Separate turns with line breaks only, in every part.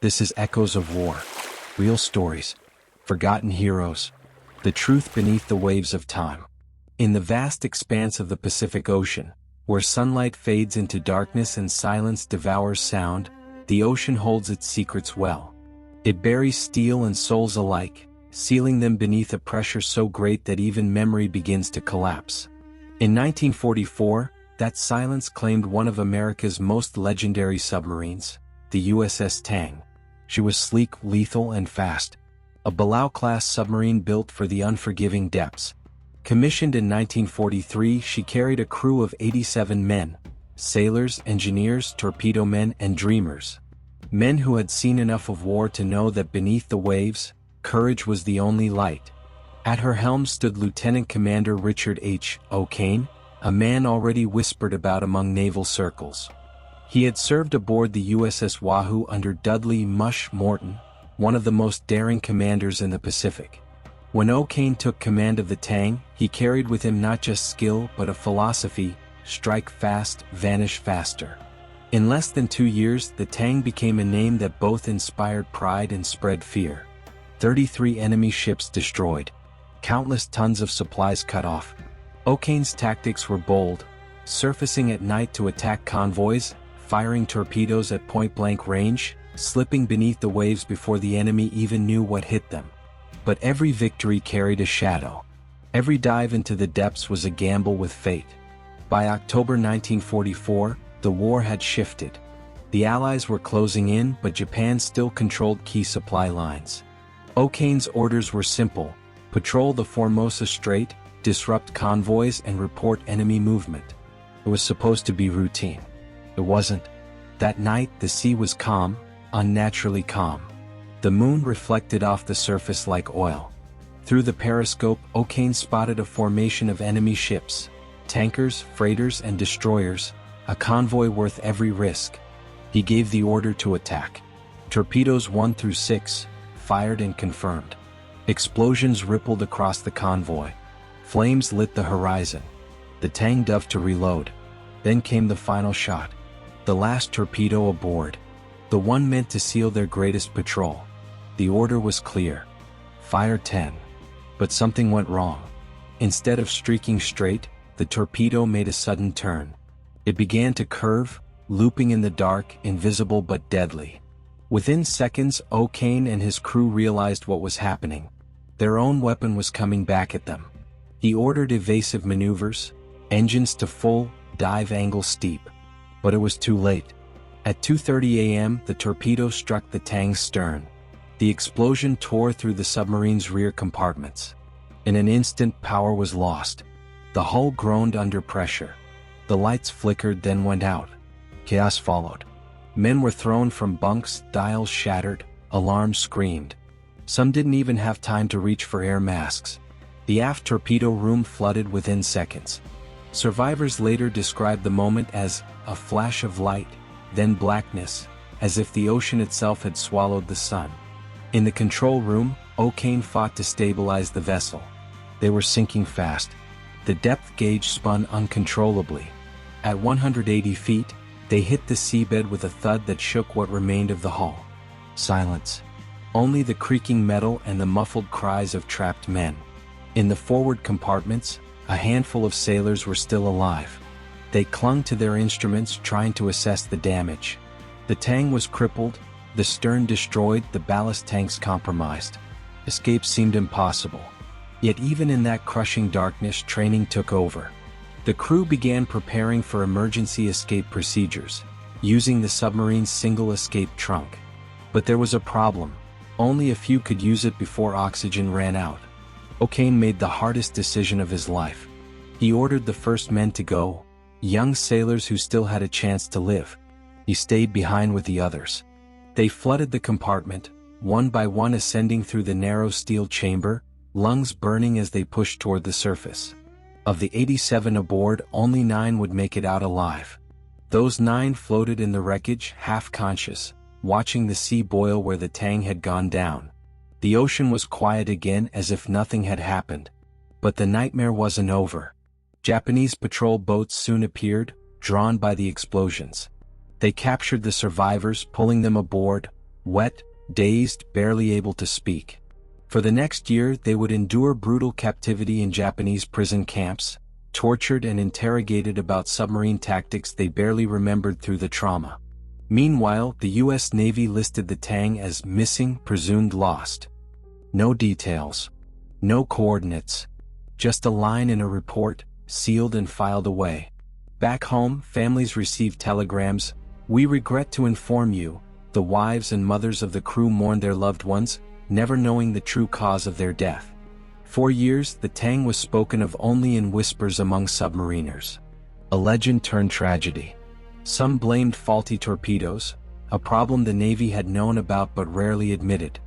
This is Echoes of War. Real stories. Forgotten heroes. The truth beneath the waves of time. In the vast expanse of the Pacific Ocean, where sunlight fades into darkness and silence devours sound, the ocean holds its secrets well. It buries steel and souls alike, sealing them beneath a pressure so great that even memory begins to collapse. In 1944, that silence claimed one of America's most legendary submarines, the USS Tang. She was sleek, lethal, and fast. A Below-class submarine built for the unforgiving depths. Commissioned in 1943, she carried a crew of 87 men, sailors, engineers, torpedo men, and dreamers. Men who had seen enough of war to know that beneath the waves, courage was the only light. At her helm stood Lieutenant Commander Richard H. O'Kane, a man already whispered about among naval circles. He had served aboard the USS Wahoo under Dudley "Mush" Morton, one of the most daring commanders in the Pacific. When O'Kane took command of the Tang, he carried with him not just skill but a philosophy: strike fast, vanish faster. In less than 2 years, the Tang became a name that both inspired pride and spread fear. 33 enemy ships destroyed. Countless tons of supplies cut off. O'Kane's tactics were bold, surfacing at night to attack convoys, firing torpedoes at point-blank range, slipping beneath the waves before the enemy even knew what hit them. But every victory carried a shadow. Every dive into the depths was a gamble with fate. By October 1944, the war had shifted. The Allies were closing in, but Japan still controlled key supply lines. O'Kane's orders were simple: patrol the Formosa Strait, disrupt convoys, and report enemy movement. It was supposed to be routine. It wasn't. That night, the sea was calm, unnaturally calm. The moon reflected off the surface like oil. Through the periscope, O'Kane spotted a formation of enemy ships, tankers, freighters, and destroyers, a convoy worth every risk. He gave the order to attack. Torpedoes 1 through 6, fired and confirmed. Explosions rippled across the convoy. Flames lit the horizon. The Tang dove to reload. Then came the final shot. The last torpedo aboard. The one meant to seal their greatest patrol. The order was clear: fire 10. But something went wrong. Instead of streaking straight, the torpedo made a sudden turn. It began to curve, looping in the dark, invisible but deadly. Within seconds, O'Kane and his crew realized what was happening. Their own weapon was coming back at them. He ordered evasive maneuvers, engines to full, dive angle steep. But it was too late. At 2:30 a.m., the torpedo struck the Tang's stern. The explosion tore through the submarine's rear compartments. In an instant, power was lost. The hull groaned under pressure. The lights flickered, then went out. Chaos followed. Men were thrown from bunks, dials shattered, alarms screamed. Some didn't even have time to reach for air masks. The aft torpedo room flooded within seconds. Survivors later described the moment as a flash of light, then blackness, as if the ocean itself had swallowed the sun. In the control room, O'Kane fought to stabilize the vessel. They were sinking fast. The depth gauge spun uncontrollably. At 180 feet, they hit the seabed with a thud that shook what remained of the hull. Silence. Only the creaking metal and the muffled cries of trapped men. In the forward compartments, a handful of sailors were still alive. They clung to their instruments, trying to assess the damage. The Tang was crippled, the stern destroyed, the ballast tanks compromised. Escape seemed impossible. Yet even in that crushing darkness, training took over. The crew began preparing for emergency escape procedures, using the submarine's single escape trunk. But there was a problem. Only a few could use it before oxygen ran out. O'Kane made the hardest decision of his life. He ordered the first men to go, young sailors who still had a chance to live. He stayed behind with the others. They flooded the compartment, one by one ascending through the narrow steel chamber, lungs burning as they pushed toward the surface. Of the 87 aboard, only 9 would make it out alive. Those 9 floated in the wreckage, half-conscious, watching the sea boil where the Tang had gone down. The ocean was quiet again, as if nothing had happened. But the nightmare wasn't over. Japanese patrol boats soon appeared, drawn by the explosions. They captured the survivors, pulling them aboard, wet, dazed, barely able to speak. For the next year they would endure brutal captivity in Japanese prison camps, tortured and interrogated about submarine tactics they barely remembered through the trauma. Meanwhile, the U.S. Navy listed the Tang as missing, presumed lost. No details. No coordinates. Just a line in a report, sealed and filed away. Back home, families received telegrams, "We regret to inform you." The wives and mothers of the crew mourned their loved ones, never knowing the true cause of their death. For years, the Tang was spoken of only in whispers among submariners. A legend turned tragedy. Some blamed faulty torpedoes, a problem the Navy had known about but rarely admitted.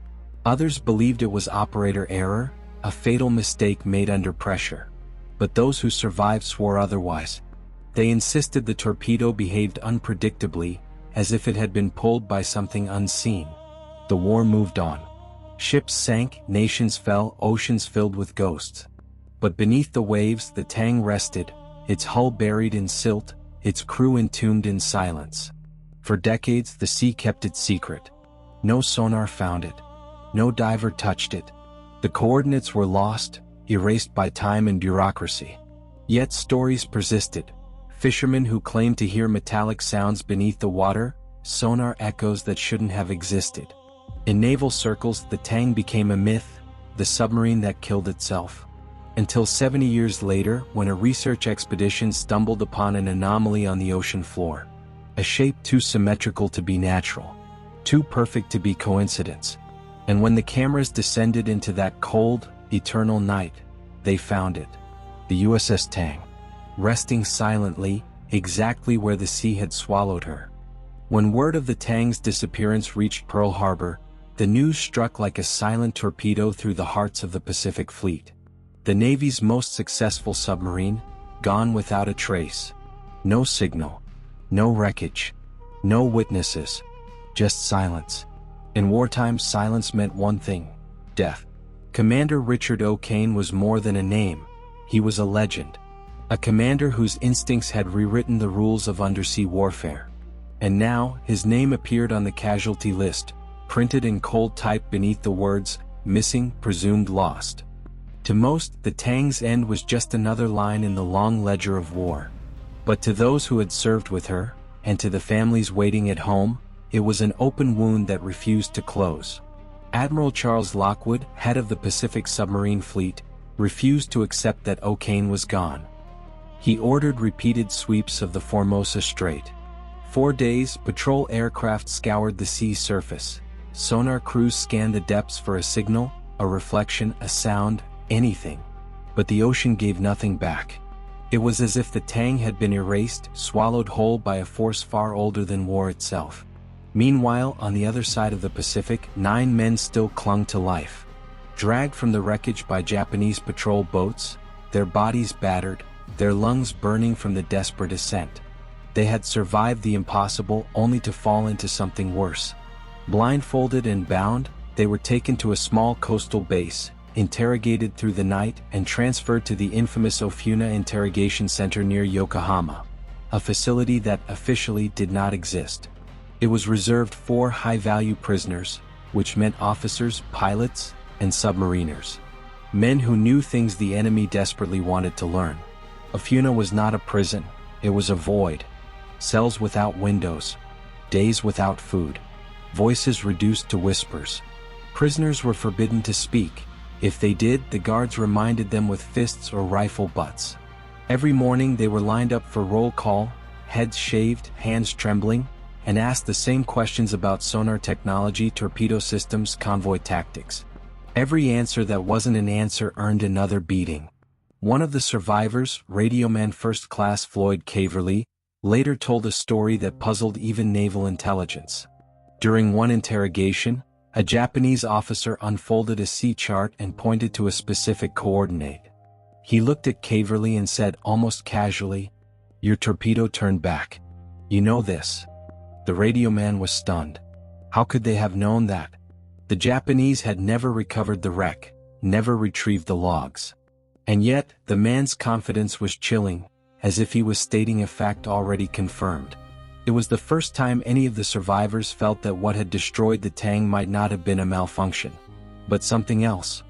Others believed it was operator error, a fatal mistake made under pressure. But those who survived swore otherwise. They insisted the torpedo behaved unpredictably, as if it had been pulled by something unseen. The war moved on. Ships sank, nations fell, oceans filled with ghosts. But beneath the waves the Tang rested, its hull buried in silt, its crew entombed in silence. For decades the sea kept it secret. No sonar found it. No diver touched it. The coordinates were lost, erased by time and bureaucracy. Yet stories persisted. Fishermen who claimed to hear metallic sounds beneath the water, sonar echoes that shouldn't have existed. In naval circles the Tang became a myth, the submarine that killed itself. Until 70 years later, when a research expedition stumbled upon an anomaly on the ocean floor. A shape too symmetrical to be natural. Too perfect to be coincidence. And when the cameras descended into that cold, eternal night, they found it. The USS Tang. Resting silently, exactly where the sea had swallowed her. When word of the Tang's disappearance reached Pearl Harbor, the news struck like a silent torpedo through the hearts of the Pacific Fleet. The Navy's most successful submarine, gone without a trace. No signal. No wreckage. No witnesses. Just silence. In wartime, silence meant one thing: death. Commander Richard O'Kane was more than a name, he was a legend. A commander whose instincts had rewritten the rules of undersea warfare. And now, his name appeared on the casualty list, printed in cold type beneath the words, "Missing, presumed lost." To most, the Tang's end was just another line in the long ledger of war. But to those who had served with her, and to the families waiting at home, it was an open wound that refused to close. Admiral Charles Lockwood, head of the Pacific Submarine Fleet, refused to accept that O'Kane was gone. He ordered repeated sweeps of the Formosa Strait. 4 days, patrol aircraft scoured the sea surface. Sonar crews scanned the depths for a signal, a reflection, a sound, anything. But the ocean gave nothing back. It was as if the Tang had been erased, swallowed whole by a force far older than war itself. Meanwhile, on the other side of the Pacific, 9 men still clung to life. Dragged from the wreckage by Japanese patrol boats, their bodies battered, their lungs burning from the desperate ascent. They had survived the impossible only to fall into something worse. Blindfolded and bound, they were taken to a small coastal base, interrogated through the night, and transferred to the infamous Ofuna Interrogation Center near Yokohama, a facility that officially did not exist. It was reserved for high-value prisoners, which meant officers, pilots, and submariners. Men who knew things the enemy desperately wanted to learn. Ofuna was not a prison, it was a void. Cells without windows. Days without food. Voices reduced to whispers. Prisoners were forbidden to speak. If they did, the guards reminded them with fists or rifle butts. Every morning they were lined up for roll call, heads shaved, hands trembling, and asked the same questions about sonar technology, torpedo systems, convoy tactics. Every answer that wasn't an answer earned another beating. One of the survivors, Radioman First Class Floyd Caverly, later told a story that puzzled even naval intelligence. During one interrogation, a Japanese officer unfolded a sea chart and pointed to a specific coordinate. He looked at Caverly and said almost casually, "Your torpedo turned back. You know this." The radioman was stunned. How could they have known that? The Japanese had never recovered the wreck, never retrieved the logs. And yet, the man's confidence was chilling, as if he was stating a fact already confirmed. It was the first time any of the survivors felt that what had destroyed the Tang might not have been a malfunction, but something else.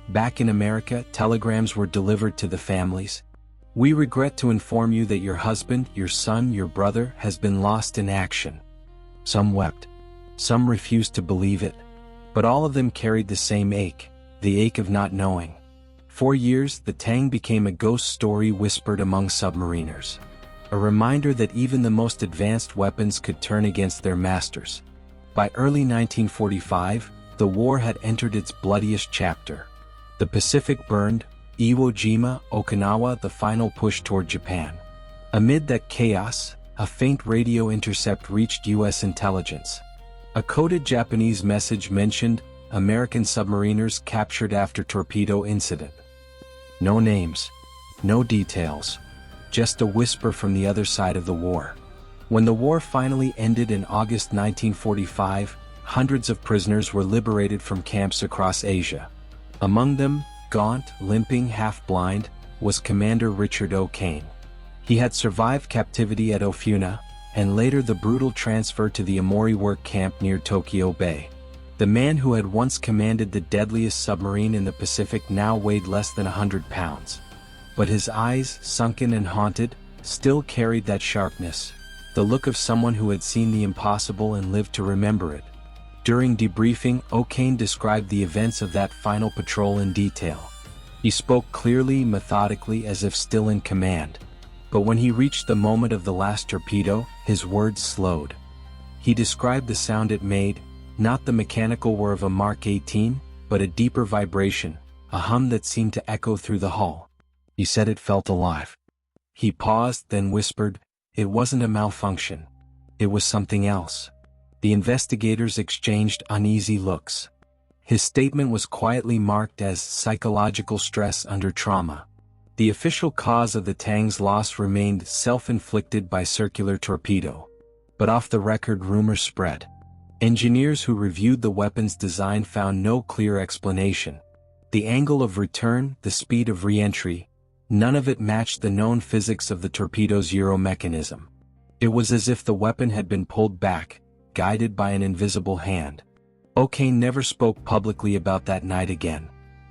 Back in America, telegrams were delivered to the families. "We regret to inform you that your husband, your son, your brother has been lost in action." Some wept. Some refused to believe it. But all of them carried the same ache, the ache of not knowing. For years, the Tang became a ghost story whispered among submariners. A reminder that even the most advanced weapons could turn against their masters. By early 1945, the war had entered its bloodiest chapter. The Pacific burned, Iwo Jima, Okinawa, the final push toward Japan. Amid that chaos, a faint radio intercept reached U.S. intelligence. A coded Japanese message mentioned American submariners captured after torpedo incident. No names, no details, just a whisper from the other side of the war. When the war finally ended in August 1945, hundreds of prisoners were liberated from camps across Asia. Among them, gaunt, limping, half-blind, was Commander Richard O'Kane. He had survived captivity at Ofuna, and later the brutal transfer to the Amori work camp near Tokyo Bay. The man who had once commanded the deadliest submarine in the Pacific now weighed less than 100 pounds. But his eyes, sunken and haunted, still carried that sharpness, the look of someone who had seen the impossible and lived to remember it. During debriefing, O'Kane described the events of that final patrol in detail. He spoke clearly, methodically, as if still in command. But when he reached the moment of the last torpedo, his words slowed. He described the sound it made, not the mechanical whir of a Mark 18, but a deeper vibration, a hum that seemed to echo through the hull. He said it felt alive. He paused, then whispered, "It wasn't a malfunction. It was something else." The investigators exchanged uneasy looks. His statement was quietly marked as psychological stress under trauma. The official cause of the Tang's loss remained self-inflicted by circular torpedo. But off-the-record rumors spread. Engineers who reviewed the weapon's design found no clear explanation. The angle of return, the speed of re-entry, none of it matched the known physics of the torpedo's gyro mechanism. It was as if the weapon had been pulled back, guided by an invisible hand. O'Kane never spoke publicly about that night again.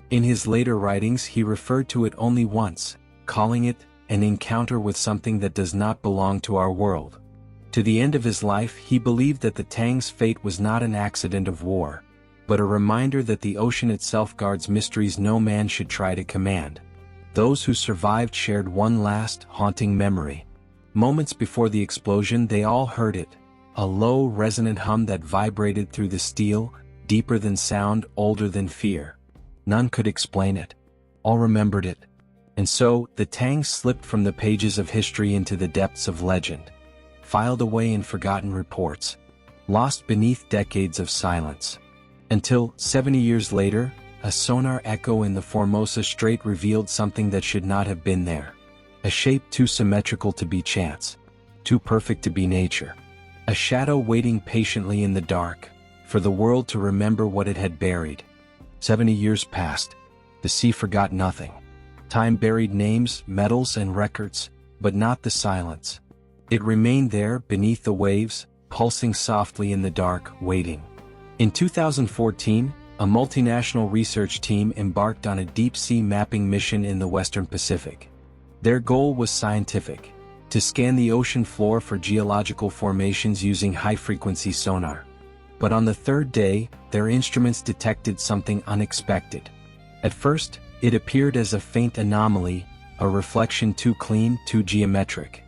In his later writings he referred to it only once, calling it an encounter with something that does not belong to our world. To the end of his life he believed that the Tang's fate was not an accident of war, but a reminder that the ocean itself guards mysteries no man should try to command. Those who survived shared one last, haunting memory. Moments before the explosion they all heard it, a low, resonant hum that vibrated through the steel, deeper than sound, older than fear. None could explain it. All remembered it. And so, the Tang slipped from the pages of history into the depths of legend. Filed away in forgotten reports. Lost beneath decades of silence. Until, 70 years later, a sonar echo in the Formosa Strait revealed something that should not have been there. A shape too symmetrical to be chance. Too perfect to be nature. A shadow waiting patiently in the dark, for the world to remember what it had buried. 70 years passed. The sea forgot nothing. Time buried names, medals, and records, but not the silence. It remained there, beneath the waves, pulsing softly in the dark, waiting. In 2014, a multinational research team embarked on a deep-sea mapping mission in the Western Pacific. Their goal was scientific: to scan the ocean floor for geological formations using high-frequency sonar. But on the third day, their instruments detected something unexpected. At first, it appeared as a faint anomaly, a reflection too clean, too geometric.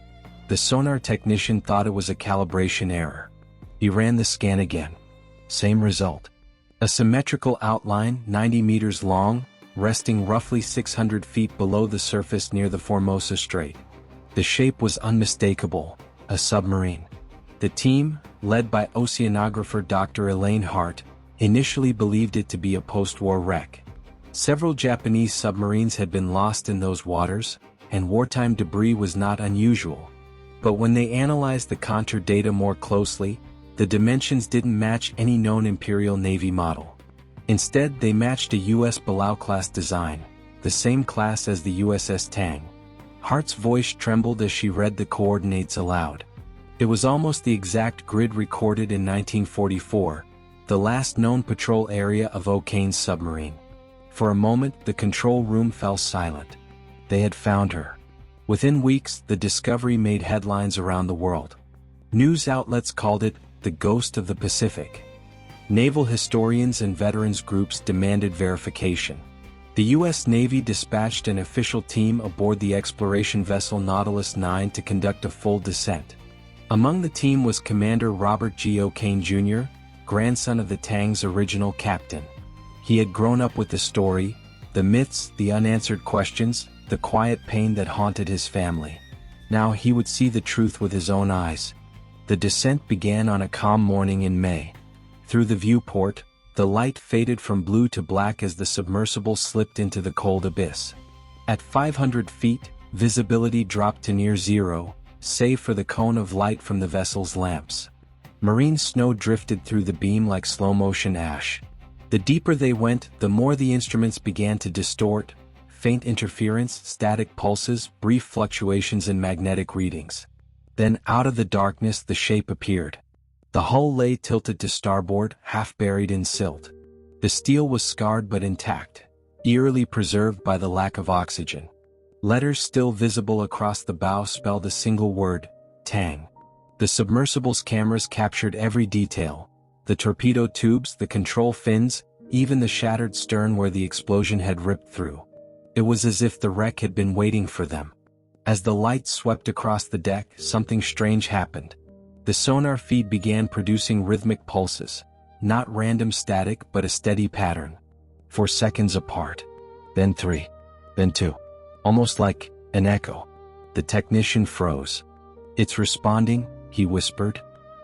The sonar technician thought it was a calibration error. He ran the scan again. Same result. A symmetrical outline, 90 meters long, resting roughly 600 feet below the surface near the Formosa Strait. The shape was unmistakable, a submarine. The team, led by oceanographer Dr. Elaine Hart, initially believed it to be a post-war wreck. Several Japanese submarines had been lost in those waters, and wartime debris was not unusual. But when they analyzed the contour data more closely, the dimensions didn't match any known Imperial Navy model. Instead, they matched a U.S. Palau-class design, the same class as the USS Tang. Hart's voice trembled as she read the coordinates aloud. It was almost the exact grid recorded in 1944, the last known patrol area of O'Kane's submarine. For a moment, the control room fell silent. They had found her. Within weeks, the discovery made headlines around the world. News outlets called it the Ghost of the Pacific. Naval historians and veterans groups demanded verification. The U.S. Navy dispatched an official team aboard the exploration vessel Nautilus 9 to conduct a full descent. Among the team was Commander Robert G. O'Kane Jr., grandson of the Tang's original captain. He had grown up with the story, the myths, the unanswered questions, the quiet pain that haunted his family. Now he would see the truth with his own eyes. The descent began on a calm morning in May. Through the viewport, the light faded from blue to black as the submersible slipped into the cold abyss. At 500 feet, visibility dropped to near zero, save for the cone of light from the vessel's lamps. Marine snow drifted through the beam like slow-motion ash. The deeper they went, the more the instruments began to distort, faint interference, static pulses, brief fluctuations in magnetic readings. Then out of the darkness the shape appeared. The hull lay tilted to starboard, half buried in silt. The steel was scarred but intact, eerily preserved by the lack of oxygen. Letters still visible across the bow spelled a single word, Tang. The submersible's cameras captured every detail: the torpedo tubes, the control fins, even the shattered stern where the explosion had ripped through. It was as if the wreck had been waiting for them. As the light swept across the deck, something strange happened. The sonar feed began producing rhythmic pulses, not random static but a steady pattern. 4 seconds apart. Then 3. Then 2. Almost like an echo. The technician froze. "It's responding," he whispered.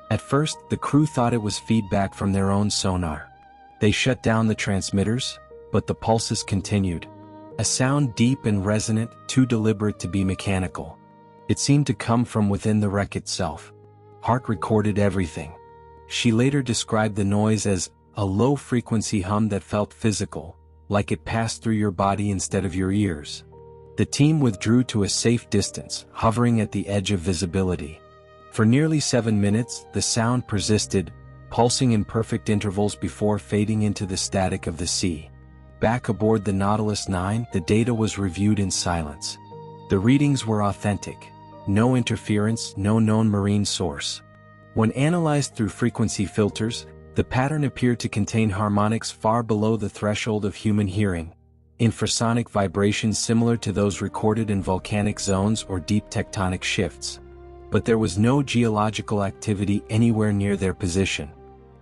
At first, the crew thought it was feedback from their own sonar. They shut down the transmitters, but the pulses continued. A sound deep and resonant, too deliberate to be mechanical. It seemed to come from within the wreck itself. Hart recorded everything. She later described the noise as a low-frequency hum that felt physical, like it passed through your body instead of your ears. The team withdrew to a safe distance, hovering at the edge of visibility. For nearly 7 minutes, the sound persisted, pulsing in perfect intervals before fading into the static of the sea. Back aboard the Nautilus 9, the data was reviewed in silence. The readings were authentic. No interference, no known marine source. When analyzed through frequency filters, the pattern appeared to contain harmonics far below the threshold of human hearing, infrasonic vibrations similar to those recorded in volcanic zones or deep tectonic shifts. But there was no geological activity anywhere near their position.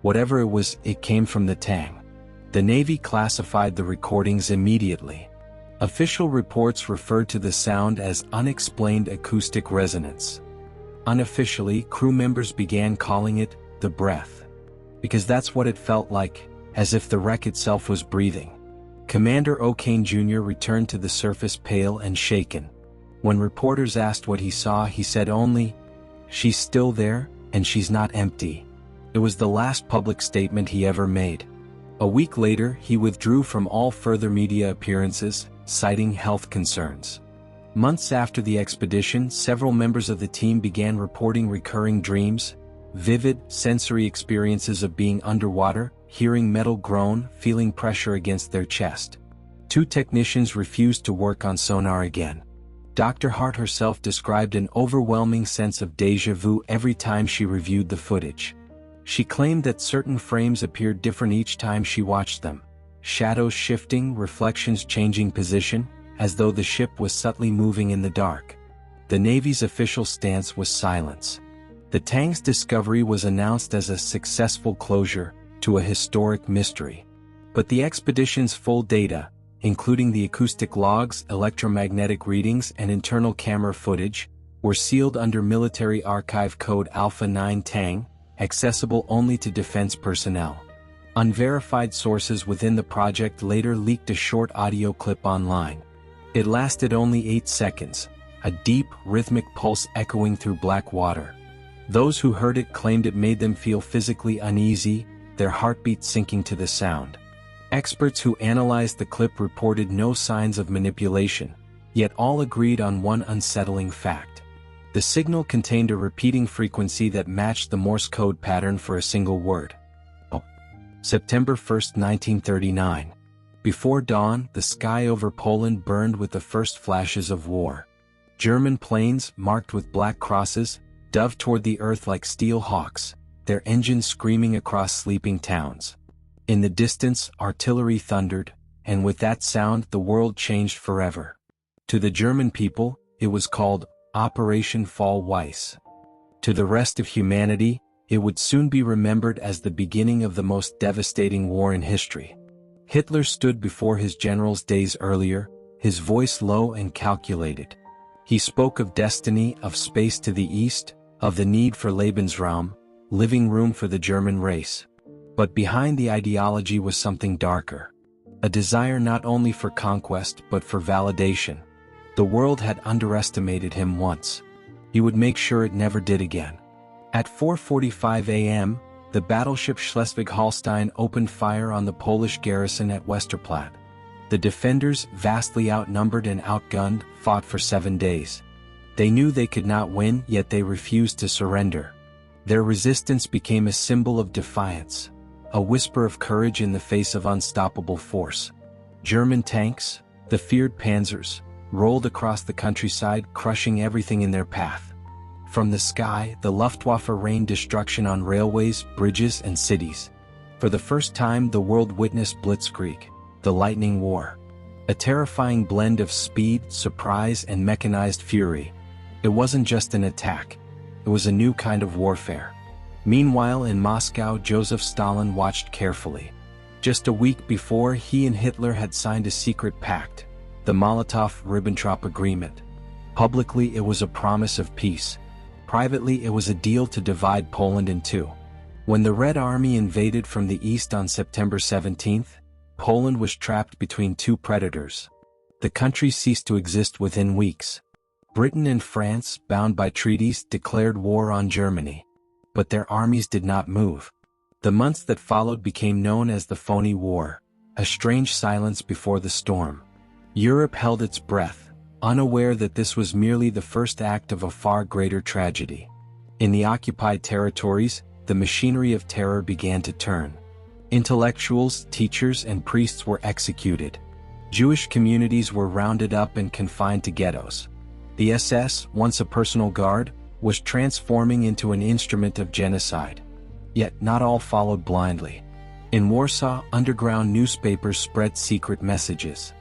Whatever it was, it came from the Tang. The Navy classified the recordings immediately. Official reports referred to the sound as unexplained acoustic resonance. Unofficially, crew members began calling it the breath. Because that's what it felt like, as if the wreck itself was breathing. Commander O'Kane Jr. returned to the surface pale and shaken. When reporters asked what he saw, he said only, "She's still there, and she's not empty." It was the last public statement he ever made. A week later, he withdrew from all further media appearances, citing health concerns. Months after the expedition, several members of the team began reporting recurring dreams, vivid, sensory experiences of being underwater, hearing metal groan, feeling pressure against their chest. 2 technicians refused to work on sonar again. Dr. Hart herself described an overwhelming sense of déjà vu every time she reviewed the footage. She claimed that certain frames appeared different each time she watched them. Shadows shifting, reflections changing position, as though the ship was subtly moving in the dark. The Navy's official stance was silence. The Tang's discovery was announced as a successful closure to a historic mystery. But the expedition's full data, including the acoustic logs, electromagnetic readings, and internal camera footage, were sealed under Military Archive Code Alpha 9 Tang, accessible only to defense personnel. Unverified sources within the project later leaked a short audio clip online. It lasted only 8 seconds, a deep, rhythmic pulse echoing through black water. Those who heard it claimed it made them feel physically uneasy, their heartbeat sinking to the sound. Experts who analyzed the clip reported no signs of manipulation, yet all agreed on one unsettling fact. The signal contained a repeating frequency that matched the Morse code pattern for a single word. September 1, 1939. Before dawn, the sky over Poland burned with the first flashes of war. German planes, marked with black crosses, dove toward the earth like steel hawks, their engines screaming across sleeping towns. In the distance, artillery thundered, and with that sound the world changed forever. To the German people, it was called Operation Fall Weiss. To the rest of humanity, it would soon be remembered as the beginning of the most devastating war in history. Hitler stood before his generals days earlier, his voice low and calculated. He spoke of destiny, of space to the east, of the need for Lebensraum, living room for the German race. But behind the ideology was something darker. A desire not only for conquest but for validation. The world had underestimated him once. He would make sure it never did again. At 4:45 a.m., the battleship Schleswig-Holstein opened fire on the Polish garrison at Westerplatte. The defenders, vastly outnumbered and outgunned, fought for 7 days. They knew they could not win, yet they refused to surrender. Their resistance became a symbol of defiance, a whisper of courage in the face of unstoppable force. German tanks, the feared panzers, rolled across the countryside, crushing everything in their path. From the sky, the Luftwaffe rained destruction on railways, bridges, and cities. For the first time, the world witnessed Blitzkrieg, the lightning war. A terrifying blend of speed, surprise, and mechanized fury. It wasn't just an attack. It was a new kind of warfare. Meanwhile, in Moscow, Joseph Stalin watched carefully. Just a week before, he and Hitler had signed a secret pact, the Molotov-Ribbentrop Agreement. Publicly, it was a promise of peace. Privately, it was a deal to divide Poland in two. When the Red Army invaded from the east on September 17th, Poland was trapped between two predators. The country ceased to exist within weeks. Britain and France, bound by treaties, declared war on Germany. But their armies did not move. The months that followed became known as the Phony War, a strange silence before the storm. Europe held its breath, unaware that this was merely the first act of a far greater tragedy. In the occupied territories, the machinery of terror began to turn. Intellectuals, teachers, and priests were executed. Jewish communities were rounded up and confined to ghettos. The SS, once a personal guard, was transforming into an instrument of genocide. Yet not all followed blindly. In Warsaw, underground newspapers spread secret messages.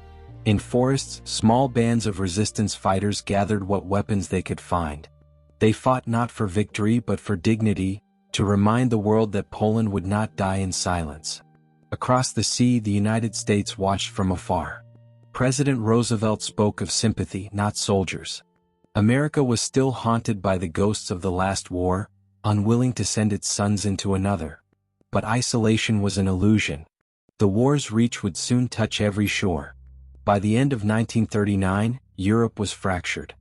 In forests, small bands of resistance fighters gathered what weapons they could find. They fought not for victory but for dignity, to remind the world that Poland would not die in silence. Across the sea, the United States watched from afar. President Roosevelt spoke of sympathy, not soldiers. America was still haunted by the ghosts of the last war, unwilling to send its sons into another. But isolation was an illusion. The war's reach would soon touch every shore. By the end of 1939, Europe was fractured.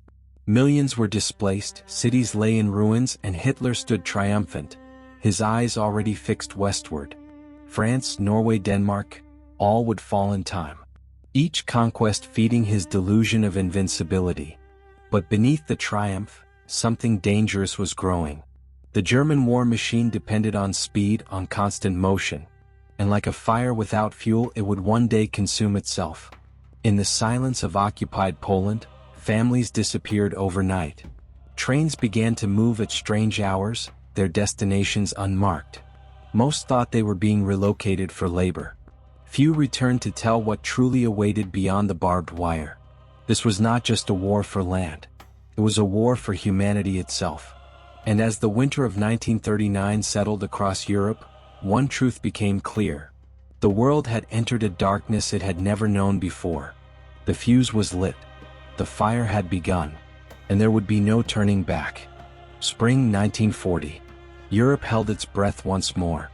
Millions were displaced, cities lay in ruins, and Hitler stood triumphant, his eyes already fixed westward. France, Norway, Denmark, all would fall in time. Each conquest feeding his delusion of invincibility. But beneath the triumph, something dangerous was growing. The German war machine depended on speed, on constant motion. And like a fire without fuel, it would one day consume itself. In the silence of occupied Poland, families disappeared overnight. Trains began to move at strange hours, their destinations unmarked. Most thought they were being relocated for labor. Few returned to tell what truly awaited beyond the barbed wire. This was not just a war for land. It was a war for humanity itself. And as the winter of 1939 settled across Europe, one truth became clear. The world had entered a darkness it had never known before. The fuse was lit. The fire had begun. And there would be no turning back. Spring 1940. Europe held its breath once more.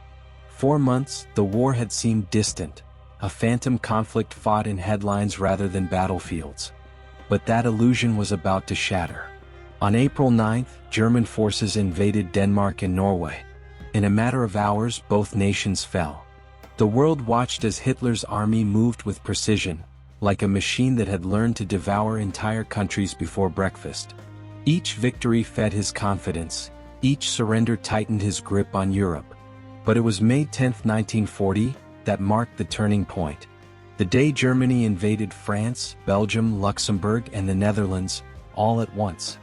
4 months, the war had seemed distant, a phantom conflict fought in headlines rather than battlefields. But that illusion was about to shatter. On April 9th, German forces invaded Denmark and Norway. In a matter of hours, both nations fell. The world watched as Hitler's army moved with precision, like a machine that had learned to devour entire countries before breakfast. Each victory fed his confidence, each surrender tightened his grip on Europe. But it was May 10, 1940, that marked the turning point. The day Germany invaded France, Belgium, Luxembourg, and the Netherlands, all at once.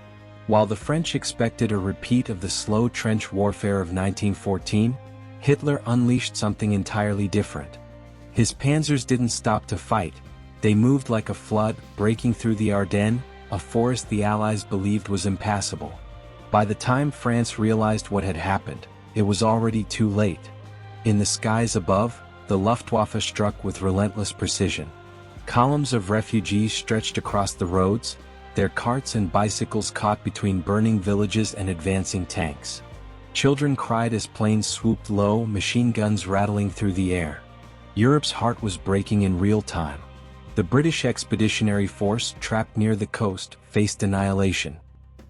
While the French expected a repeat of the slow trench warfare of 1914, Hitler unleashed something entirely different. His panzers didn't stop to fight. They moved like a flood, breaking through the Ardennes, a forest the Allies believed was impassable. By the time France realized what had happened, it was already too late. In the skies above, the Luftwaffe struck with relentless precision. Columns of refugees stretched across the roads, their carts and bicycles caught between burning villages and advancing tanks. Children cried as planes swooped low, machine guns rattling through the air. Europe's heart was breaking in real time. The British Expeditionary Force, trapped near the coast, faced annihilation.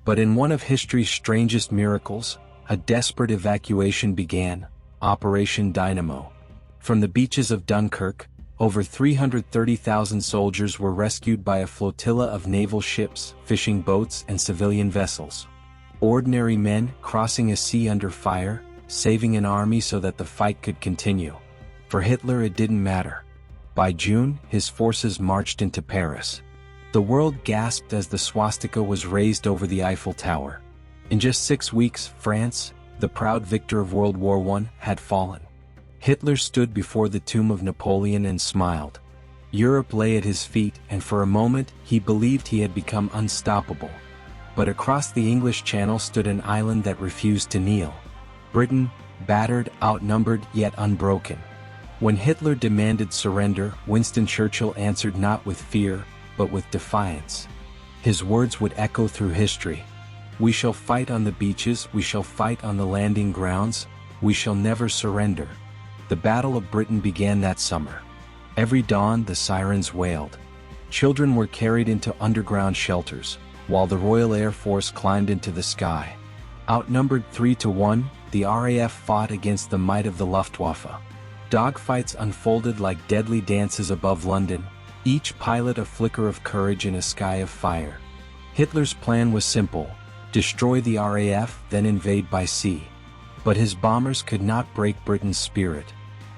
But in one of history's strangest miracles, a desperate evacuation began, Operation Dynamo. From the beaches of Dunkirk, over 330,000 soldiers were rescued by a flotilla of naval ships, fishing boats, and civilian vessels. Ordinary men crossing a sea under fire, saving an army so that the fight could continue. For Hitler it didn't matter. By June, his forces marched into Paris. The world gasped as the swastika was raised over the Eiffel Tower. In just 6 weeks, France, the proud victor of World War I, had fallen. Hitler stood before the tomb of Napoleon and smiled. Europe lay at his feet, and for a moment, he believed he had become unstoppable. But across the English Channel stood an island that refused to kneel. Britain, battered, outnumbered, yet unbroken. When Hitler demanded surrender, Winston Churchill answered not with fear, but with defiance. His words would echo through history. "We shall fight on the beaches, we shall fight on the landing grounds, we shall never surrender." The Battle of Britain began that summer. Every dawn the sirens wailed. Children were carried into underground shelters, while the Royal Air Force climbed into the sky. Outnumbered 3-1, the RAF fought against the might of the Luftwaffe. Dogfights unfolded like deadly dances above London, each pilot a flicker of courage in a sky of fire. Hitler's plan was simple: destroy the RAF, then invade by sea. But his bombers could not break Britain's spirit.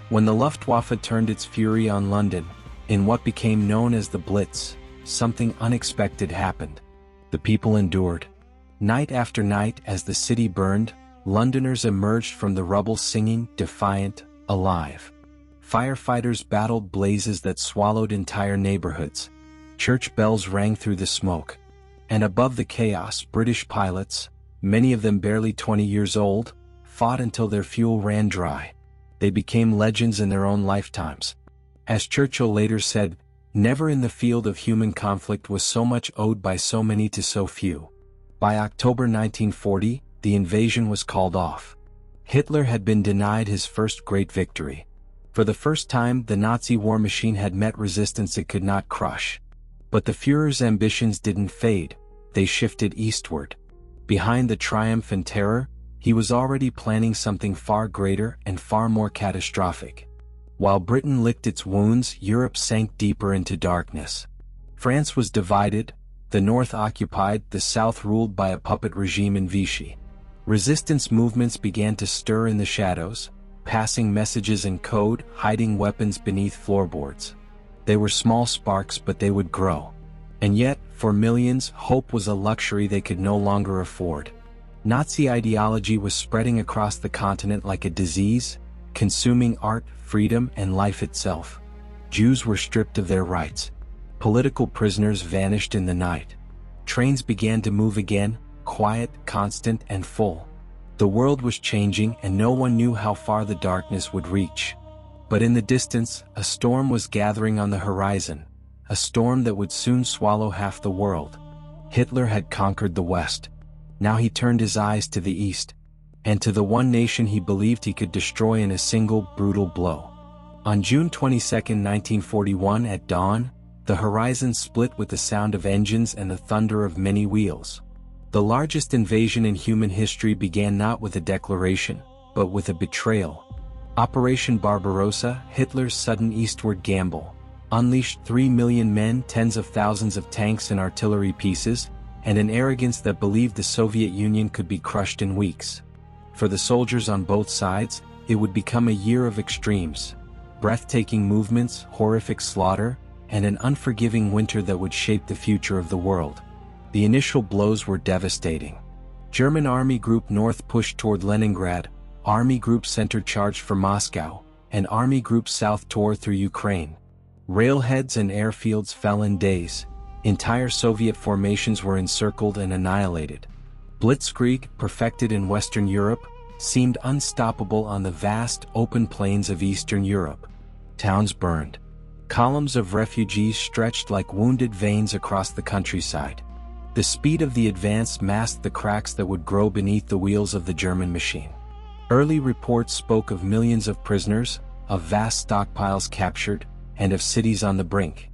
When the Luftwaffe turned its fury on London, in what became known as the Blitz, something unexpected happened. The people endured. Night after night as the city burned, Londoners emerged from the rubble singing, defiant, alive. Firefighters battled blazes that swallowed entire neighborhoods. Church bells rang through the smoke. And above the chaos, British pilots, many of them barely 20 years old, fought until their fuel ran dry. They became legends in their own lifetimes. As Churchill later said, "Never in the field of human conflict was so much owed by so many to so few." By October 1940, the invasion was called off. Hitler had been denied his first great victory. For the first time, the Nazi war machine had met resistance it could not crush. But the Führer's ambitions didn't fade, they shifted eastward. Behind the triumph and terror, he was already planning something far greater and far more catastrophic. While Britain licked its wounds, Europe sank deeper into darkness. France was divided, the north occupied, the south ruled by a puppet regime in Vichy. Resistance movements began to stir in the shadows, passing messages in code, hiding weapons beneath floorboards. They were small sparks, but they would grow. And yet, for millions, hope was a luxury they could no longer afford. Nazi ideology was spreading across the continent like a disease, consuming art, freedom, and life itself. Jews were stripped of their rights. Political prisoners vanished in the night. Trains began to move again, quiet, constant, and full. The world was changing, and no one knew how far the darkness would reach. But in the distance, a storm was gathering on the horizon, a storm that would soon swallow half the world. Hitler had conquered the West. Now he turned his eyes to the East, and to the one nation he believed he could destroy in a single, brutal blow. On June 22, 1941 at dawn, the horizon split with the sound of engines and the thunder of many wheels. The largest invasion in human history began not with a declaration, but with a betrayal. Operation Barbarossa, Hitler's sudden eastward gamble, unleashed 3 million men, tens of thousands of tanks and artillery pieces, and an arrogance that believed the Soviet Union could be crushed in weeks. For the soldiers on both sides, it would become a year of extremes: breathtaking movements, horrific slaughter, and an unforgiving winter that would shape the future of the world. The initial blows were devastating. German Army Group North pushed toward Leningrad, Army Group Center charged for Moscow, and Army Group South tore through Ukraine. Railheads and airfields fell in days. Entire Soviet formations were encircled and annihilated. Blitzkrieg, perfected in Western Europe, seemed unstoppable on the vast, open plains of Eastern Europe. Towns burned. Columns of refugees stretched like wounded veins across the countryside. The speed of the advance masked the cracks that would grow beneath the wheels of the German machine. Early reports spoke of millions of prisoners, of vast stockpiles captured, and of cities on the brink.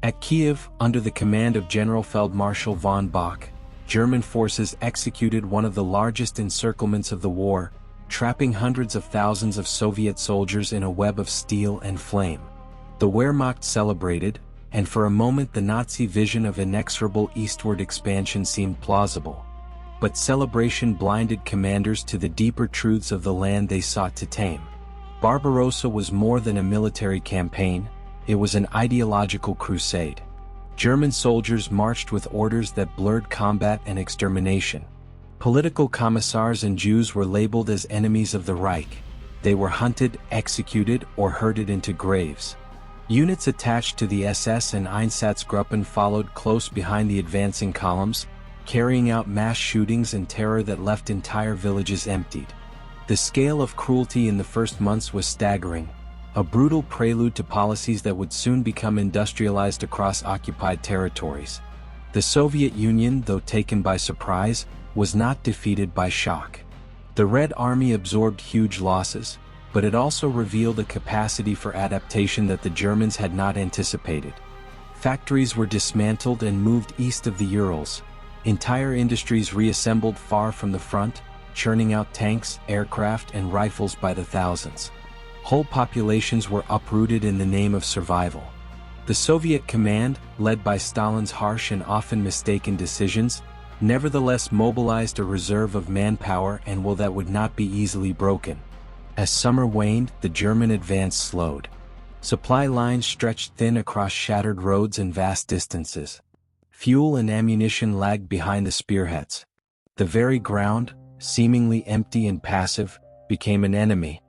At Kiev, under the command of General Feldmarschall von Bock, German forces executed one of the largest encirclements of the war, trapping hundreds of thousands of Soviet soldiers in a web of steel and flame. The Wehrmacht celebrated, and for a moment the Nazi vision of inexorable eastward expansion seemed plausible. But celebration blinded commanders to the deeper truths of the land they sought to tame. Barbarossa was more than a military campaign, it was an ideological crusade. German soldiers marched with orders that blurred combat and extermination. Political commissars and Jews were labeled as enemies of the Reich. They were hunted, executed, or herded into graves. Units attached to the SS and Einsatzgruppen followed close behind the advancing columns, carrying out mass shootings and terror that left entire villages emptied. The scale of cruelty in the first months was staggering, a brutal prelude to policies that would soon become industrialized across occupied territories. The Soviet Union, though taken by surprise, was not defeated by shock. The Red Army absorbed huge losses, but it also revealed a capacity for adaptation that the Germans had not anticipated. Factories were dismantled and moved east of the Urals. Entire industries reassembled far from the front, churning out tanks, aircraft, and rifles by the thousands. Whole populations were uprooted in the name of survival. The Soviet command, led by Stalin's harsh and often mistaken decisions, nevertheless mobilized a reserve of manpower and will that would not be easily broken. As summer waned, the German advance slowed. Supply lines stretched thin across shattered roads and vast distances. Fuel and ammunition lagged behind the spearheads. The very ground, seemingly empty and passive, became an enemy.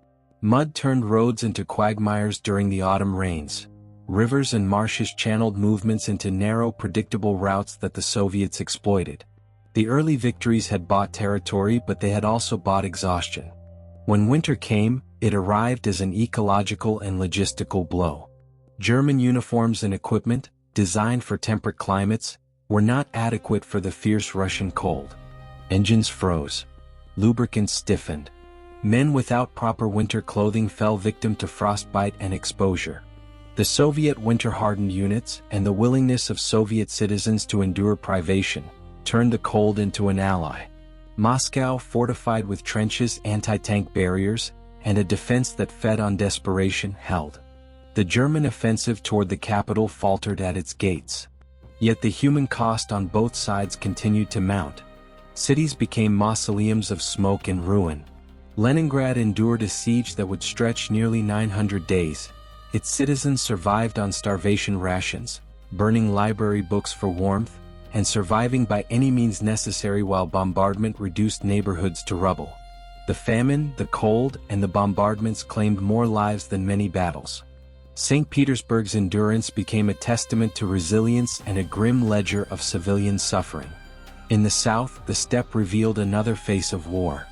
Mud turned roads into quagmires during the autumn rains. Rivers and marshes channeled movements into narrow, predictable routes that the Soviets exploited. The early victories had bought territory, but they had also bought exhaustion. When winter came, it arrived as an ecological and logistical blow. German uniforms and equipment, designed for temperate climates, were not adequate for the fierce Russian cold. Engines froze. Lubricants stiffened. Men without proper winter clothing fell victim to frostbite and exposure. The Soviet winter-hardened units and the willingness of Soviet citizens to endure privation turned the cold into an ally. Moscow, fortified with trenches, anti-tank barriers, and a defense that fed on desperation, held. The German offensive toward the capital faltered at its gates. Yet the human cost on both sides continued to mount. Cities became mausoleums of smoke and ruin. Leningrad endured a siege that would stretch nearly 900 days. Its citizens survived on starvation rations, burning library books for warmth, and surviving by any means necessary while bombardment reduced neighborhoods to rubble. The famine, the cold, and the bombardments claimed more lives than many battles. St. Petersburg's endurance became a testament to resilience and a grim ledger of civilian suffering. In the south, the steppe revealed another face of war.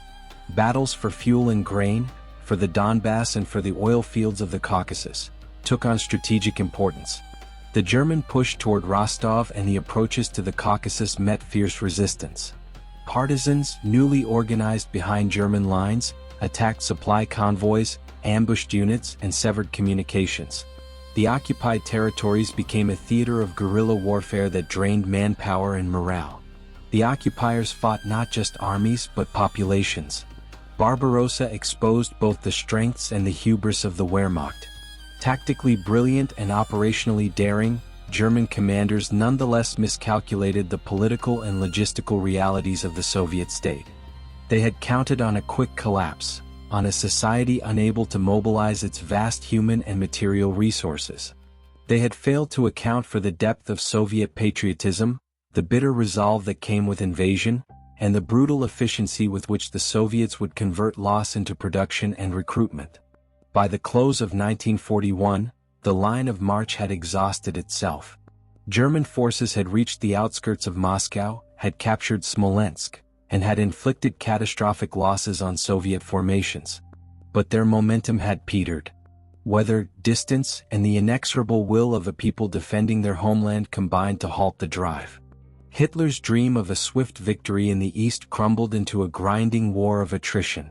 Battles for fuel and grain, for the Donbass and for the oil fields of the Caucasus, took on strategic importance. The German push toward Rostov and the approaches to the Caucasus met fierce resistance. Partisans, newly organized behind German lines, attacked supply convoys, ambushed units, and severed communications. The occupied territories became a theater of guerrilla warfare that drained manpower and morale. The occupiers fought not just armies but populations. Barbarossa exposed both the strengths and the hubris of the Wehrmacht. Tactically brilliant and operationally daring, German commanders nonetheless miscalculated the political and logistical realities of the Soviet state. They had counted on a quick collapse, on a society unable to mobilize its vast human and material resources. They had failed to account for the depth of Soviet patriotism, the bitter resolve that came with invasion, and the brutal efficiency with which the Soviets would convert loss into production and recruitment. By the close of 1941, the line of march had exhausted itself. German forces had reached the outskirts of Moscow, had captured Smolensk, and had inflicted catastrophic losses on Soviet formations. But their momentum had petered. Weather, distance, and the inexorable will of a people defending their homeland combined to halt the drive. Hitler's dream of a swift victory in the East crumbled into a grinding war of attrition.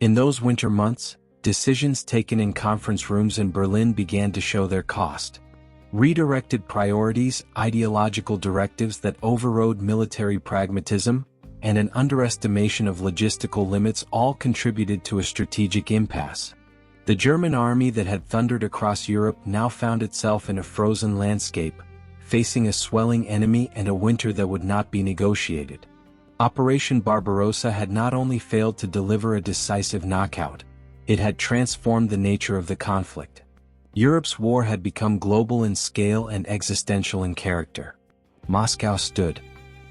In those winter months, decisions taken in conference rooms in Berlin began to show their cost. Redirected priorities, ideological directives that overrode military pragmatism, and an underestimation of logistical limits all contributed to a strategic impasse. The German army that had thundered across Europe now found itself in a frozen landscape, facing a swelling enemy and a winter that would not be negotiated. Operation Barbarossa had not only failed to deliver a decisive knockout, it had transformed the nature of the conflict. Europe's war had become global in scale and existential in character. Moscow stood.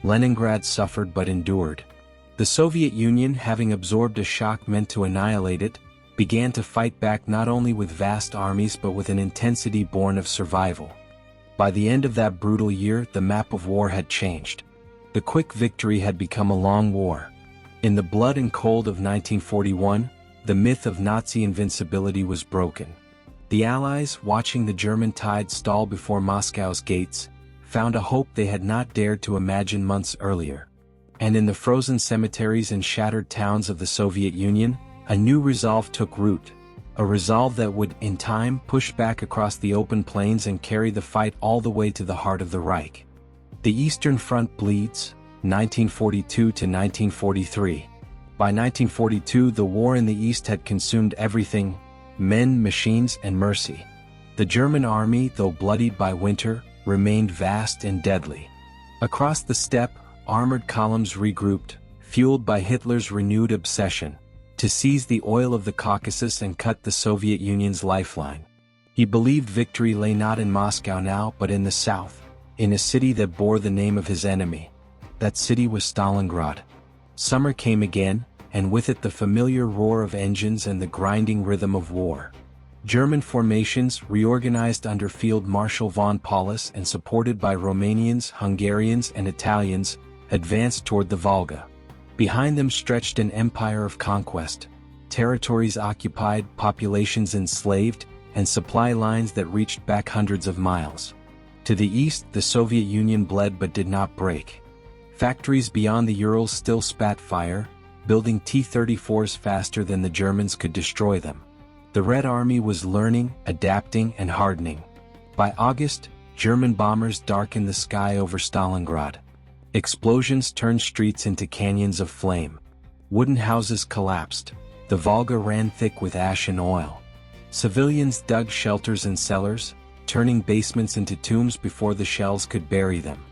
Leningrad suffered but endured. The Soviet Union, having absorbed a shock meant to annihilate it, began to fight back not only with vast armies but with an intensity born of survival. By the end of that brutal year, the map of war had changed. The quick victory had become a long war. In the blood and cold of 1941, the myth of Nazi invincibility was broken. The Allies, watching the German tide stall before Moscow's gates, found a hope they had not dared to imagine months earlier. And in the frozen cemeteries and shattered towns of the Soviet Union, a new resolve took root. A resolve that would, in time, push back across the open plains and carry the fight all the way to the heart of the Reich. The Eastern Front bleeds, 1942 to 1943. By 1942, the war in the East had consumed everything: men, machines, and mercy. The German army, though bloodied by winter, remained vast and deadly. Across the steppe, armored columns regrouped, fueled by Hitler's renewed obsession to seize the oil of the Caucasus and cut the Soviet Union's lifeline. He believed victory lay not in Moscow now but in the south, in a city that bore the name of his enemy. That city was Stalingrad. Summer came again, and with it the familiar roar of engines and the grinding rhythm of war. German formations, reorganized under Field Marshal von Paulus and supported by Romanians, Hungarians, and Italians, advanced toward the Volga. Behind them stretched an empire of conquest, territories occupied, populations enslaved, and supply lines that reached back hundreds of miles. To the east, the Soviet Union bled but did not break. Factories beyond the Urals still spat fire, building T-34s faster than the Germans could destroy them. The Red Army was learning, adapting, and hardening. By August, German bombers darkened the sky over Stalingrad. Explosions turned streets into canyons of flame. Wooden houses collapsed. The Volga ran thick with ash and oil. Civilians dug shelters and cellars, turning basements into tombs before the shells could bury them.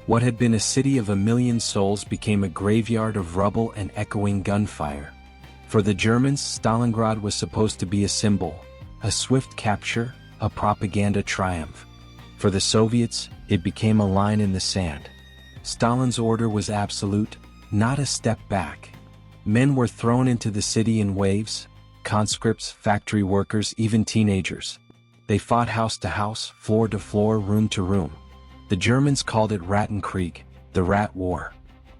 What had been a city of 1 million souls became a graveyard of rubble and echoing gunfire. For the Germans, Stalingrad was supposed to be a symbol, a swift capture, a propaganda triumph. For the Soviets, it became a line in the sand. Stalin's order was absolute, not a step back. Men were thrown into the city in waves: conscripts, factory workers, even teenagers. They fought house to house, floor to floor, room to room. The Germans called it Rattenkrieg, the Rat War.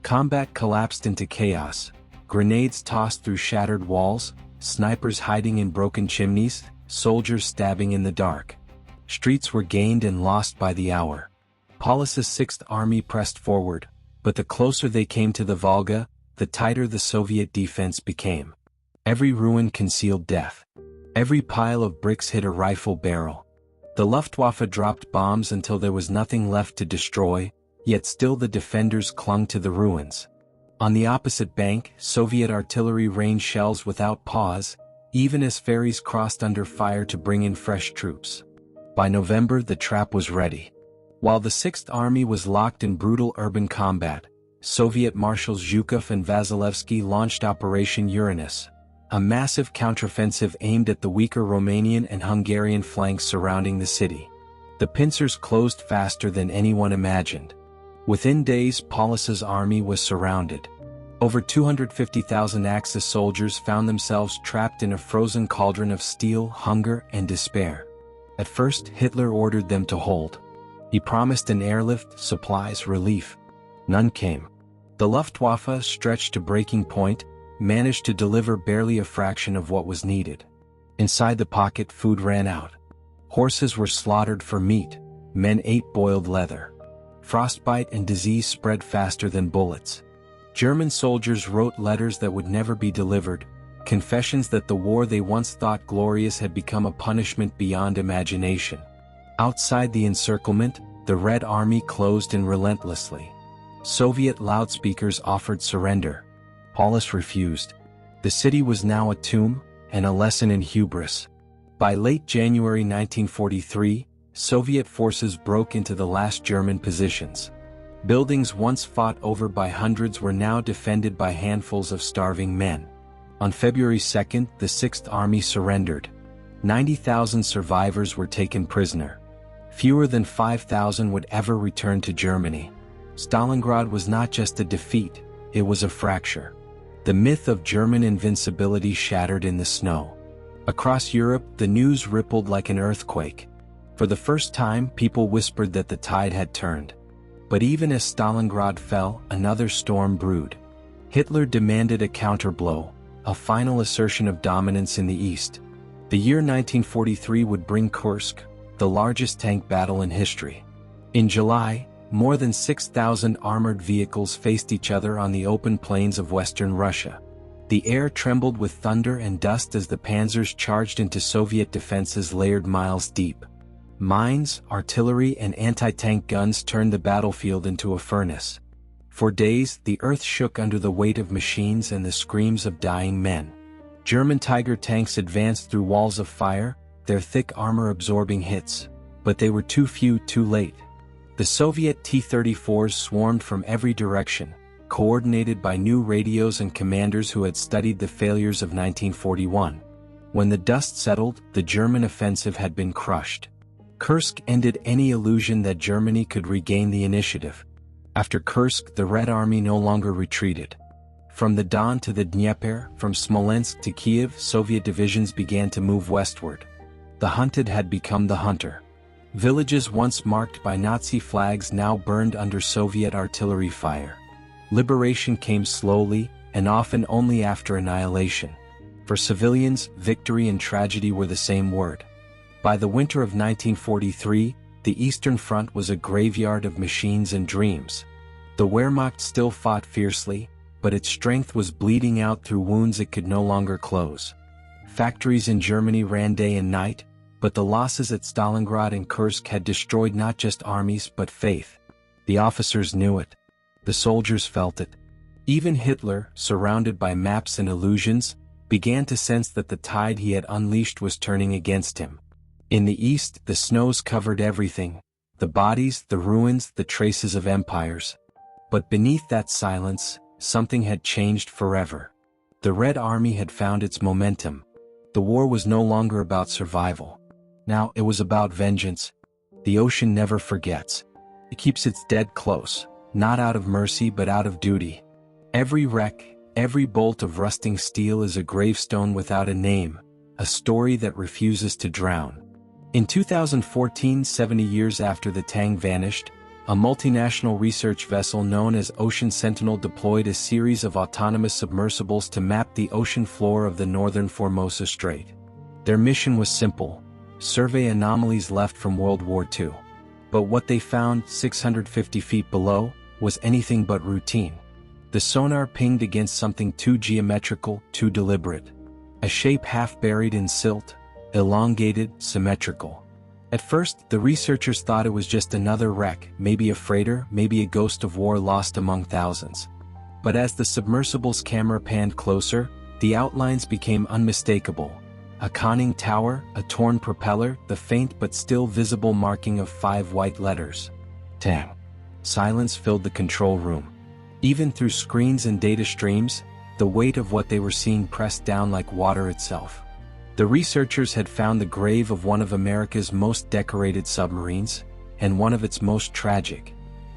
Combat collapsed into chaos. Grenades tossed through shattered walls, snipers hiding in broken chimneys, soldiers stabbing in the dark. Streets were gained and lost by the hour. Paulus's Sixth Army pressed forward, but the closer they came to the Volga, the tighter the Soviet defense became. Every ruin concealed death. Every pile of bricks hid a rifle barrel. The Luftwaffe dropped bombs until there was nothing left to destroy, yet still the defenders clung to the ruins. On the opposite bank, Soviet artillery rained shells without pause, even as ferries crossed under fire to bring in fresh troops. By November, the trap was ready. While the Sixth Army was locked in brutal urban combat, Soviet Marshals Zhukov and Vasilevsky launched Operation Uranus, a massive counteroffensive aimed at the weaker Romanian and Hungarian flanks surrounding the city. The pincers closed faster than anyone imagined. Within days, Paulus's army was surrounded. Over 250,000 Axis soldiers found themselves trapped in a frozen cauldron of steel, hunger, and despair. At first, Hitler ordered them to hold. He promised an airlift, supplies, relief. None came. The Luftwaffe, stretched to breaking point, managed to deliver barely a fraction of what was needed. Inside the pocket, food ran out. Horses were slaughtered for meat, men ate boiled leather. Frostbite and disease spread faster than bullets. German soldiers wrote letters that would never be delivered, confessions that the war they once thought glorious had become a punishment beyond imagination. Outside the encirclement, the Red Army closed in relentlessly. Soviet loudspeakers offered surrender. Paulus refused. The city was now a tomb, and a lesson in hubris. By late January 1943, Soviet forces broke into the last German positions. Buildings once fought over by hundreds were now defended by handfuls of starving men. On February 2, the Sixth Army surrendered. 90,000 survivors were taken prisoner. Fewer than 5,000 would ever return to Germany. Stalingrad was not just a defeat, it was a fracture. The myth of German invincibility shattered in the snow. Across Europe, the news rippled like an earthquake. For the first time, people whispered that the tide had turned. But even as Stalingrad fell, another storm brewed. Hitler demanded a counterblow, a final assertion of dominance in the east. The year 1943 would bring Kursk, the largest tank battle in history. In July, more than 6,000 armored vehicles faced each other on the open plains of western Russia. The air trembled with thunder and dust as the panzers charged into Soviet defenses layered miles deep. Mines, artillery, and anti-tank guns turned the battlefield into a furnace. For days, the earth shook under the weight of machines and the screams of dying men. German Tiger tanks advanced through walls of fire, their thick armor absorbing hits. But they were too few, too late. The Soviet T-34s swarmed from every direction, coordinated by new radios and commanders who had studied the failures of 1941. When the dust settled, the German offensive had been crushed. Kursk ended any illusion that Germany could regain the initiative. After Kursk, the Red Army no longer retreated. From the Don to the Dnieper, from Smolensk to Kiev, Soviet divisions began to move westward. The hunted had become the hunter. Villages once marked by Nazi flags now burned under Soviet artillery fire. Liberation came slowly, and often only after annihilation. For civilians, victory and tragedy were the same word. By the winter of 1943, the Eastern Front was a graveyard of machines and dreams. The Wehrmacht still fought fiercely, but its strength was bleeding out through wounds it could no longer close. Factories in Germany ran day and night, but the losses at Stalingrad and Kursk had destroyed not just armies but faith. The officers knew it. The soldiers felt it. Even Hitler, surrounded by maps and illusions, began to sense that the tide he had unleashed was turning against him. In the east, the snows covered everything, the bodies, the ruins, the traces of empires. But beneath that silence, something had changed forever. The Red Army had found its momentum. The war was no longer about survival. Now it was about vengeance. The ocean never forgets. It keeps its dead close, not out of mercy but out of duty. Every wreck, every bolt of rusting steel is a gravestone without a name, a story that refuses to drown. In 2014, 70 years after the Tang vanished, a multinational research vessel known as Ocean Sentinel deployed a series of autonomous submersibles to map the ocean floor of the northern Formosa Strait. Their mission was simple: survey anomalies left from World War II. But what they found 650 feet below was anything but routine. The sonar pinged against something too geometrical, too deliberate. A shape half buried in silt, elongated, symmetrical. At first, the researchers thought it was just another wreck, maybe a freighter, maybe a ghost of war lost among thousands. But as the submersible's camera panned closer, the outlines became unmistakable. A conning tower, a torn propeller, the faint but still visible marking of 5 white letters. Tang. Silence filled the control room. Even through screens and data streams, the weight of what they were seeing pressed down like water itself. The researchers had found the grave of one of America's most decorated submarines, and one of its most tragic.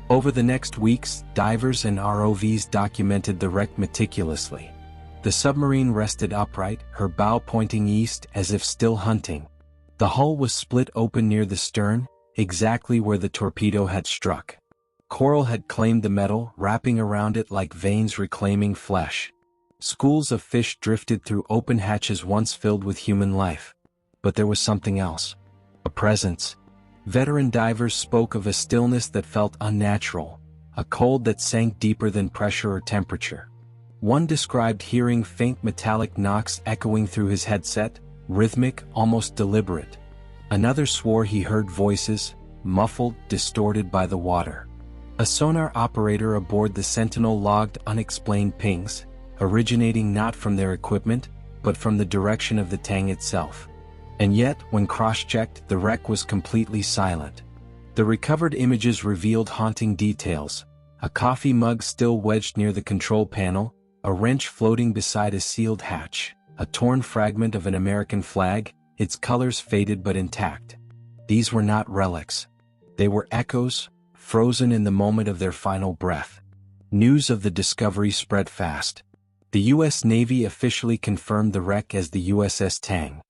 Over the next weeks, divers and ROVs documented the wreck meticulously. The submarine rested upright, her bow pointing east as if still hunting. The hull was split open near the stern, exactly where the torpedo had struck. Coral had claimed the metal, wrapping around it like veins reclaiming flesh. Schools of fish drifted through open hatches once filled with human life. But there was something else. A presence. Veteran divers spoke of a stillness that felt unnatural, a cold that sank deeper than pressure or temperature. One described hearing faint metallic knocks echoing through his headset, rhythmic, almost deliberate. Another swore he heard voices, muffled, distorted by the water. A sonar operator aboard the Sentinel logged unexplained pings, originating not from their equipment, but from the direction of the Tang itself. And yet, when cross-checked, the wreck was completely silent. The recovered images revealed haunting details: a coffee mug still wedged near the control panel, a wrench floating beside a sealed hatch, a torn fragment of an American flag, its colors faded but intact. These were not relics. They were echoes, frozen in the moment of their final breath. News of the discovery spread fast. The U.S. Navy officially confirmed the wreck as the USS Tang.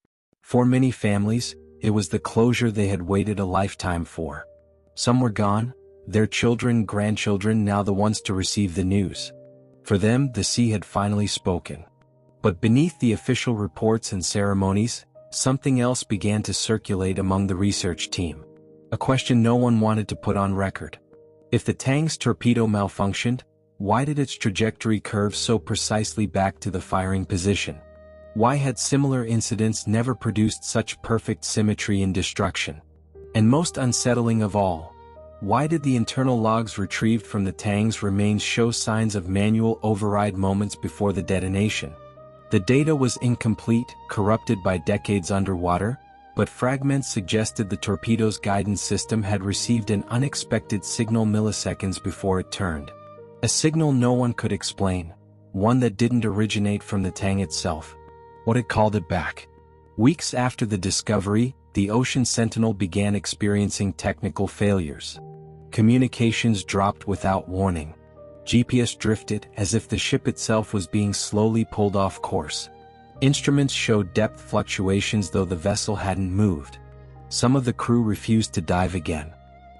For many families, it was the closure they had waited a lifetime for. Some were gone, their children, grandchildren now the ones to receive the news. For them, the sea had finally spoken. But beneath the official reports and ceremonies, something else began to circulate among the research team. A question no one wanted to put on record. If the Tang's torpedo malfunctioned, why did its trajectory curve so precisely back to the firing position? Why had similar incidents never produced such perfect symmetry in destruction? And most unsettling of all, why did the internal logs retrieved from the Tang's remains show signs of manual override moments before the detonation? The data was incomplete, corrupted by decades underwater, but fragments suggested the torpedo's guidance system had received an unexpected signal milliseconds before it turned. A signal no one could explain, one that didn't originate from the Tang itself. What had called it back? Weeks after the discovery, the Ocean Sentinel began experiencing technical failures. Communications dropped without warning. GPS drifted as if the ship itself was being slowly pulled off course. Instruments showed depth fluctuations though the vessel hadn't moved. Some of the crew refused to dive again.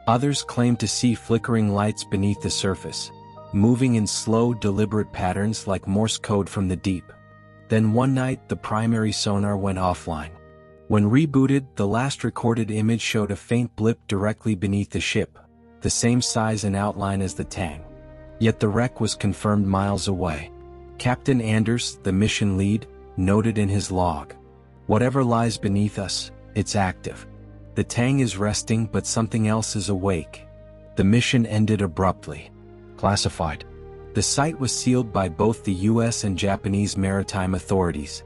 Others claimed to see flickering lights beneath the surface, moving in slow, deliberate patterns like Morse code from the deep. Then one night, the primary sonar went offline. When rebooted, the last recorded image showed a faint blip directly beneath the ship, the same size and outline as the Tang. Yet the wreck was confirmed miles away. Captain Anders, the mission lead, noted in his log, "Whatever lies beneath us, it's active. The Tang is resting, but something else is awake." The mission ended abruptly. Classified. The site was sealed by both the U.S. and Japanese maritime authorities.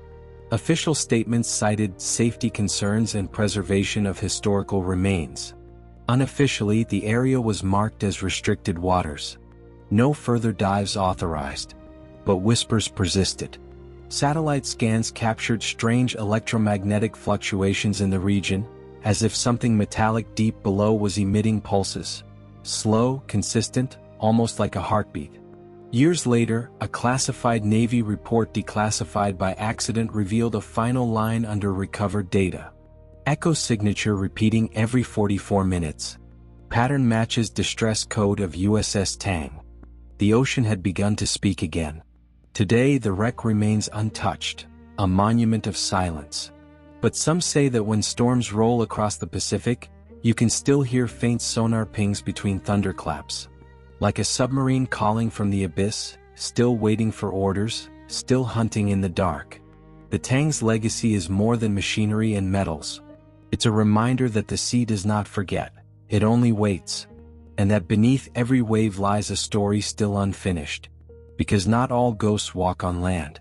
Official statements cited safety concerns and preservation of historical remains. Unofficially, the area was marked as restricted waters. No further dives authorized. But whispers persisted. Satellite scans captured strange electromagnetic fluctuations in the region, as if something metallic deep below was emitting pulses. Slow, consistent, almost like a heartbeat. Years later, a classified Navy report declassified by accident revealed a final line under recovered data. Echo signature repeating every 44 minutes. Pattern matches distress code of USS Tang. The ocean had begun to speak again. Today the wreck remains untouched, a monument of silence. But some say that when storms roll across the Pacific, you can still hear faint sonar pings between thunderclaps. Like a submarine calling from the abyss, still waiting for orders, still hunting in the dark. The Tang's legacy is more than machinery and metals. It's a reminder that the sea does not forget, it only waits. And that beneath every wave lies a story still unfinished. Because not all ghosts walk on land.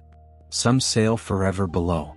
Some sail forever below.